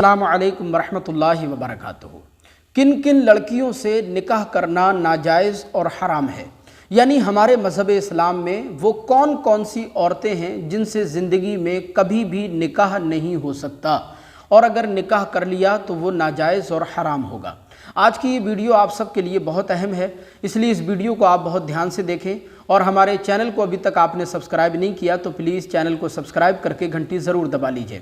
السلام علیکم ورحمۃ اللہ وبرکاتہ۔ کن کن لڑکیوں سے نکاح کرنا ناجائز اور حرام ہے، یعنی ہمارے مذہب اسلام میں وہ کون کون سی عورتیں ہیں جن سے زندگی میں کبھی بھی نکاح نہیں ہو سکتا، اور اگر نکاح کر لیا تو وہ ناجائز اور حرام ہوگا۔ آج کی یہ ویڈیو آپ سب کے لیے بہت اہم ہے، اس لیے اس ویڈیو کو آپ بہت دھیان سے دیکھیں، اور ہمارے چینل کو ابھی تک آپ نے سبسکرائب نہیں کیا تو پلیز چینل کو سبسکرائب کر کے گھنٹی ضرور دبا لیجئے۔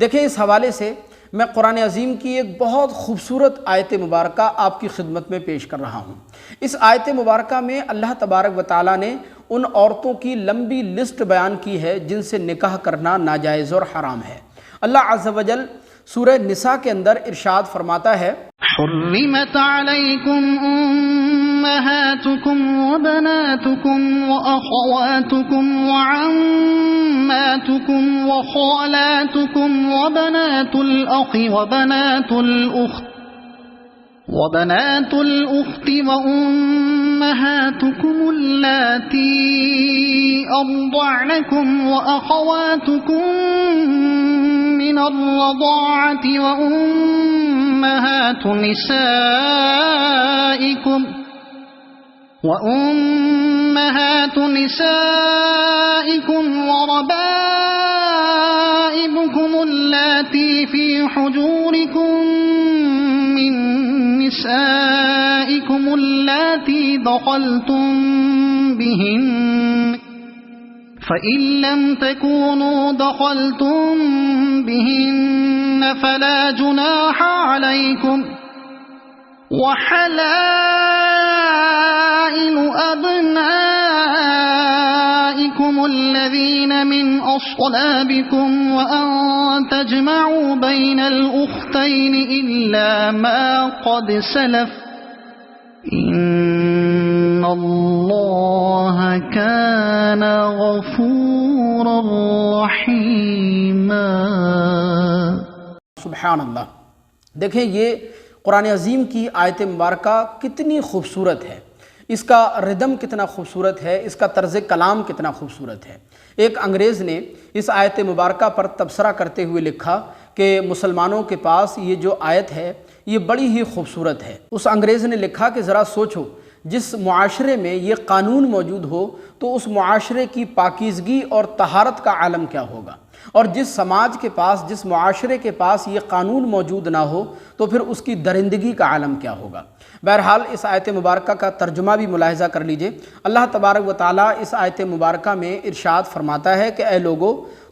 دیکھیں، اس حوالے سے میں قرآن عظیم کی ایک بہت خوبصورت آیت مبارکہ آپ کی خدمت میں پیش کر رہا ہوں۔ اس آیت مبارکہ میں اللہ تبارک و تعالیٰ نے ان عورتوں کی لمبی لسٹ بیان کی ہے جن سے نکاح کرنا ناجائز اور حرام ہے۔ اللہ عز و جل سورہ نساء کے اندر ارشاد فرماتا ہے، حرمت علیکم امہاتکم وبناتکم واخواتکم وعماتکم وخالاتکم وبنات الاخ وبنات الأخت وأمهاتكم اللاتي أرضعنكم وأخواتكم من الرضاعة وأمهات نسائكم وربائبكم اللاتي في حجوركم من نسائكم اللاتي دخلتم بهن فإن لم تكونوا دخلتم بهن فلا جناح عليكم وحلائل أبنائكم الذين من أصلابكم وأن تجمعوا بين الأختين إلا ما قد سلف إن الله كان غفورا رحيما۔ سبحان اللہ۔ دیکھیں، یہ قرآن عظیم کی آیت مبارکہ کتنی خوبصورت ہے، اس کا ردم کتنا خوبصورت ہے، اس کا طرز کلام کتنا خوبصورت ہے۔ ایک انگریز نے اس آیت مبارکہ پر تبصرہ کرتے ہوئے لکھا کہ مسلمانوں کے پاس یہ جو آیت ہے یہ بڑی ہی خوبصورت ہے۔ اس انگریز نے لکھا کہ ذرا سوچو، جس معاشرے میں یہ قانون موجود ہو تو اس معاشرے کی پاکیزگی اور طہارت کا عالم کیا ہوگا، اور جس سماج کے پاس، جس معاشرے کے پاس یہ قانون موجود نہ ہو تو پھر اس کی درندگی کا عالم کیا ہوگا۔ بہرحال اس آیت مبارکہ کا ترجمہ بھی ملاحظہ کر لیجئے۔ اللہ تبارک و تعالیٰ اس آیت مبارکہ میں ارشاد فرماتا ہے کہ اے لوگو،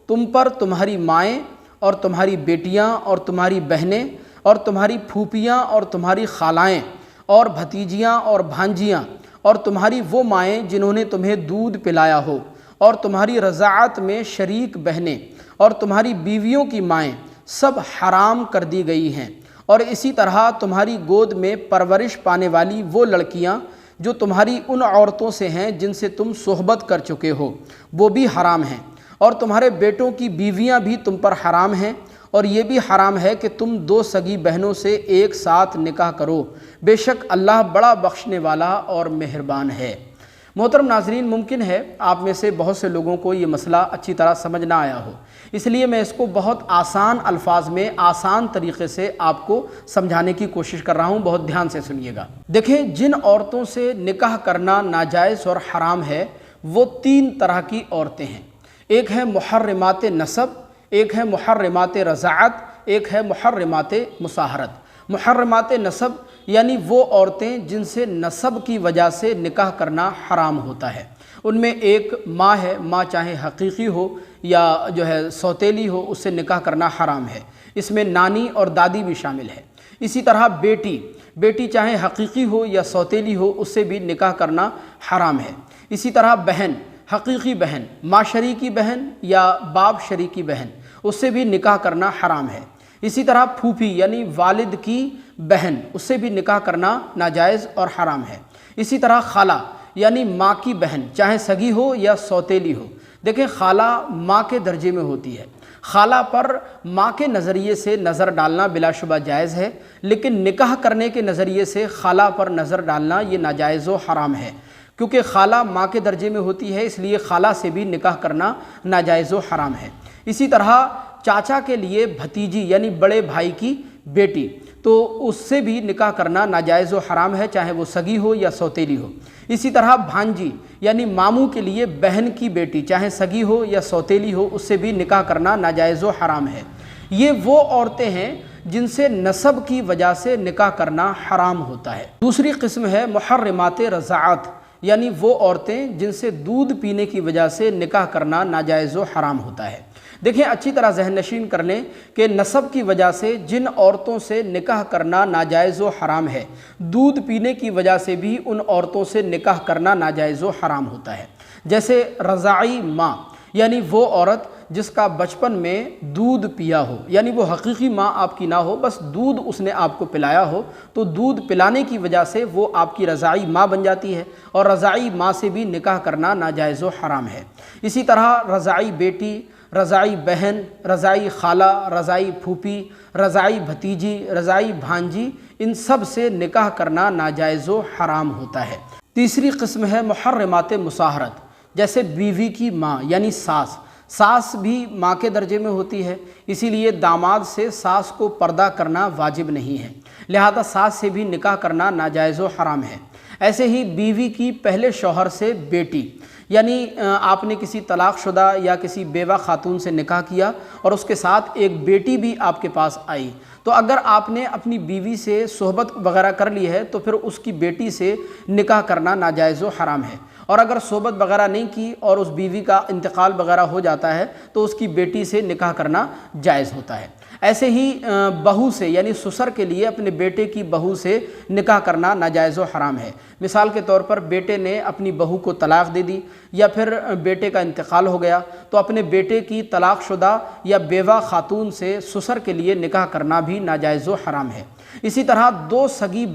تم پر تمہاری مائیں اور تمہاری بیٹیاں اور تمہاری بہنیں اور تمہاری پھوپھیاں اور تمہاری خالائیں اور بھتیجیاں اور بھانجیاں اور تمہاری وہ مائیں جنہوں نے تمہیں دودھ پلایا ہو اور تمہاری رضاعت میں شریک بہنیں اور تمہاری بیویوں کی مائیں سب حرام کر دی گئی ہیں، اور اسی طرح تمہاری گود میں پرورش پانے والی وہ لڑکیاں جو تمہاری ان عورتوں سے ہیں جن سے تم صحبت کر چکے ہو، وہ بھی حرام ہیں، اور تمہارے بیٹوں کی بیویاں بھی تم پر حرام ہیں، اور یہ بھی حرام ہے کہ تم دو سگی بہنوں سے ایک ساتھ نکاح کرو، بے شک اللہ بڑا بخشنے والا اور مہربان ہے۔ محترم ناظرین، ممکن ہے آپ میں سے بہت سے لوگوں کو یہ مسئلہ اچھی طرح سمجھ نہ آیا ہو، اس لیے میں اس کو بہت آسان الفاظ میں آسان طریقے سے آپ کو سمجھانے کی کوشش کر رہا ہوں، بہت دھیان سے سنیے گا۔ دیکھیں، جن عورتوں سے نکاح کرنا ناجائز اور حرام ہے وہ تین طرح کی عورتیں ہیں۔ ایک ہے محرمات نسب، ایک ہے محرمات رضاعت، ایک ہے محرمات مصاہرت۔ محرمات نسب یعنی وہ عورتیں جن سے نسب کی وجہ سے نکاح کرنا حرام ہوتا ہے۔ ان میں ایک ماں ہے، ماں چاہے حقیقی ہو یا جو ہے سوتیلی ہو، اس سے نکاح کرنا حرام ہے۔ اس میں نانی اور دادی بھی شامل ہے۔ اسی طرح بیٹی چاہے حقیقی ہو یا سوتیلی ہو، اس سے بھی نکاح کرنا حرام ہے۔ اسی طرح بہن، حقیقی بہن، ماں شریکی بہن یا باپ شریکی بہن، اس سے بھی نکاح کرنا حرام ہے۔ اسی طرح پھوپھی یعنی والد کی بہن، اس سے بھی نکاح کرنا ناجائز اور حرام ہے۔ اسی طرح خالہ یعنی ماں کی بہن، چاہے سگی ہو یا سوتیلی ہو۔ دیکھیں، خالہ ماں کے درجے میں ہوتی ہے، خالہ پر ماں کے نظریے سے نظر ڈالنا بلا شبہ جائز ہے، لیکن نکاح کرنے کے نظریے سے خالہ پر نظر ڈالنا یہ ناجائز و حرام ہے، کیونکہ خالہ ماں کے درجے میں ہوتی ہے، اس لیے خالہ سے بھی نکاح کرنا ناجائز و حرام ہے۔ اسی طرح چاچا کے لیے بھتیجی یعنی بڑے بھائی کی بیٹی، تو اس سے بھی نکاح کرنا ناجائز و حرام ہے، چاہے وہ سگی ہو یا سوتیلی ہو۔ اسی طرح بھانجی یعنی ماموں کے لیے بہن کی بیٹی، چاہے سگی ہو یا سوتیلی ہو، اس سے بھی نکاح کرنا ناجائز و حرام ہے۔ یہ وہ عورتیں ہیں جن سے نسب کی وجہ سے نکاح کرنا حرام ہوتا ہے۔ دوسری قسم ہے محرمات رضاعت، یعنی وہ عورتیں جن سے دودھ پینے کی وجہ سے نکاح کرنا ناجائز و حرام ہوتا ہے۔ دیکھیں اچھی طرح ذہن نشین کر لیں کہ نسب کی وجہ سے جن عورتوں سے نکاح کرنا ناجائز و حرام ہے، دودھ پینے کی وجہ سے بھی ان عورتوں سے نکاح کرنا ناجائز و حرام ہوتا ہے۔ جیسے رضاعی ماں، یعنی وہ عورت جس کا بچپن میں دودھ پیا ہو، یعنی وہ حقیقی ماں آپ کی نہ ہو، بس دودھ اس نے آپ کو پلایا ہو، تو دودھ پلانے کی وجہ سے وہ آپ کی رضاعی ماں بن جاتی ہے، اور رضاعی ماں سے بھی نکاح کرنا ناجائز و حرام ہے۔ اسی طرح رضاعی بیٹی، رضاعی بہن، رضاعی خالہ، رضاعی پھوپھی، رضاعی بھتیجی، رضاعی بھانجی، ان سب سے نکاح کرنا ناجائز و حرام ہوتا ہے۔ تیسری قسم ہے محرمات مصاہرت، جیسے بیوی کی ماں یعنی ساس۔ ساس بھی ماں کے درجے میں ہوتی ہے، اسی لیے داماد سے ساس کو پردہ کرنا واجب نہیں ہے، لہذا ساس سے بھی نکاح کرنا ناجائز و حرام ہے۔ ایسے ہی بیوی کی پہلے شوہر سے بیٹی، یعنی آپ نے کسی طلاق شدہ یا کسی بیوہ خاتون سے نکاح کیا اور اس کے ساتھ ایک بیٹی بھی آپ کے پاس آئی، تو اگر آپ نے اپنی بیوی سے صحبت وغیرہ کر لی ہے تو پھر اس کی بیٹی سے نکاح کرنا ناجائز و حرام ہے، اور اگر صحبت وغیرہ نہیں کی اور اس بیوی کا انتقال وغیرہ ہو جاتا ہے تو اس کی بیٹی سے نکاح کرنا جائز ہوتا ہے۔ ایسے ہی بہو سے یعنی سسر کے لیے اپنے بیٹے کی بہو سے نکاح کرنا ناجائز و حرام ہے۔ مثال کے طور پر بیٹے نے اپنی بہو کو طلاق دے دی یا پھر بیٹے کا انتقال ہو گیا، تو اپنے بیٹے کی طلاق شدہ یا بیوہ خاتون سے سسر کے لیے نکاح کرنا بھی ناجائز و حرام ہے۔ اسی طرح دو سگی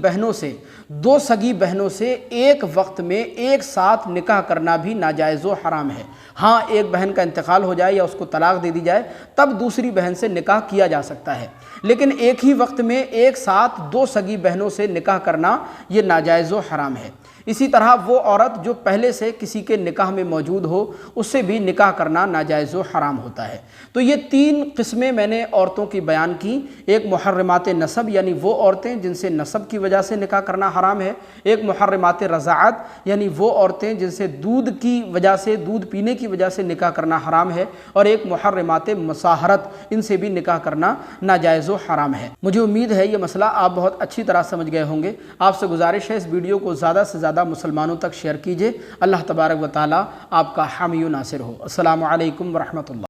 بہنوں سے ایک وقت میں ایک ساتھ نکاح کرنا بھی ناجائز و حرام ہے۔ ہاں، ایک بہن کا انتقال ہو جائے یا اس کو طلاق دے دی جائے تب دوسری بہن سے نکاح کیا جا سکتا ہے، لیکن ایک ہی وقت میں ایک ساتھ دو سگی بہنوں سے نکاح کرنا یہ ناجائز و حرام ہے۔ اسی طرح وہ عورت جو پہلے سے کسی کے نکاح میں موجود ہو، اس سے بھی نکاح کرنا ناجائز و حرام ہوتا ہے۔ تو یہ تین قسمیں میں نے عورتوں کی بیان کی، ایک محرمات نسب یعنی وہ عورتیں جن سے نسب کی وجہ سے نکاح کرنا حرام ہے، ایک محرمات رضاعت یعنی وہ عورتیں جن سے دودھ کی وجہ سے، دودھ پینے کی وجہ سے نکاح کرنا حرام ہے، اور ایک محرمات مصاہرت، ان سے بھی نکاح کرنا ناجائز و حرام ہے۔ مجھے امید ہے یہ مسئلہ آپ بہت اچھی طرح سمجھ گئے ہوں گے۔ آپ سے گزارش ہے اس ویڈیو کو زیادہ سے زیادہ مسلمانوں تک شیئر کیجئے۔ اللہ تبارک و تعالی آپ کا حامی و ناصر ہو۔ السلام علیکم ورحمۃ اللہ۔